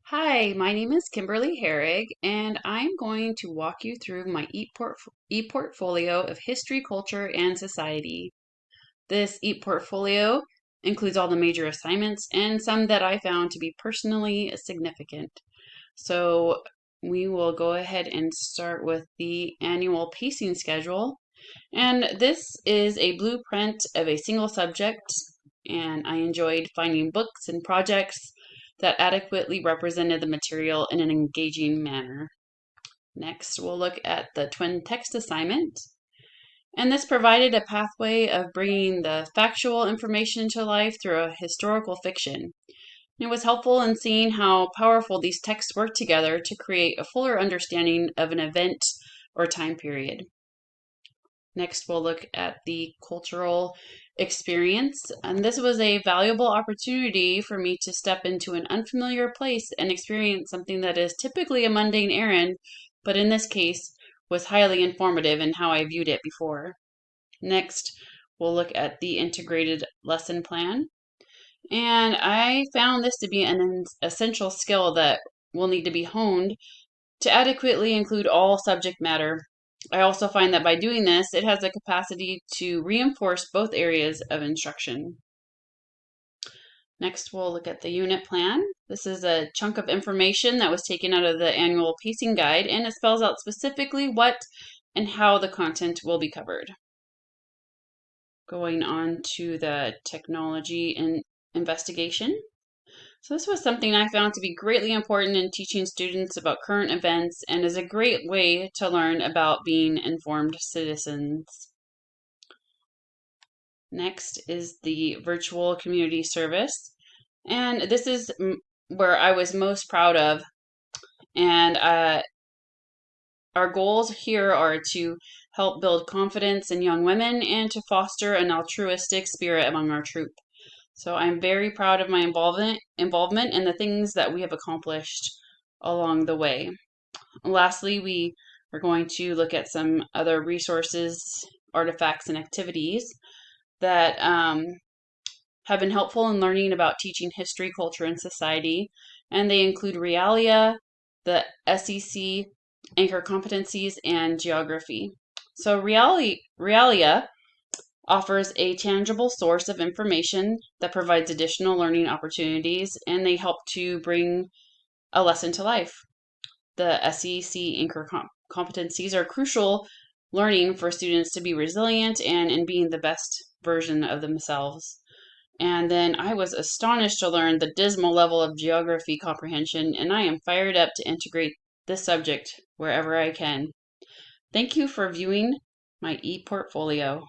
Hi, my name is Kimberly Herrig, and I'm going to walk you through my e-portfolio of history, culture, and society. This e-portfolio includes all the major assignments and some that I found to be personally significant. So we will go ahead and start with the annual pacing schedule. And this is a blueprint of a single subject, and I enjoyed finding books and projects that adequately represented the material in an engaging manner. Next, we'll look at the twin text assignment. And this provided a pathway of bringing the factual information to life through a historical fiction. It was helpful in seeing how powerful these texts work together to create a fuller understanding of an event or time period. Next, we'll look at the cultural experience. And this was a valuable opportunity for me to step into an unfamiliar place and experience something that is typically a mundane errand, but in this case was highly informative in how I viewed it before. Next, we'll look at the integrated lesson plan. And I found this to be an essential skill that will need to be honed to adequately include all subject matter. I also find that by doing this, it has the capacity to reinforce both areas of instruction. Next, we'll look at the unit plan. This is a chunk of information that was taken out of the annual pacing guide, and it spells out specifically what and how the content will be covered. Going on to the technology and investigation. So this was something I found to be greatly important in teaching students about current events and is a great way to learn about being informed citizens. Next is the virtual community service. And this is where I was most proud of. And our goals here are to help build confidence in young women and to foster an altruistic spirit among our troop. So I'm very proud of my involvement and the things that we have accomplished along the way. Lastly, we are going to look at some other resources, artifacts, and activities that have been helpful in learning about teaching history, culture, and society. And they include Realia, the SEC, Anchor Competencies, and Geography. So Realia offers a tangible source of information that provides additional learning opportunities, and they help to bring a lesson to life. The SEC Anchor competencies are crucial learning for students to be resilient and in being the best version of themselves. And then I was astonished to learn the dismal level of geography comprehension, and I am fired up to integrate this subject wherever I can. Thank you for viewing my e-portfolio.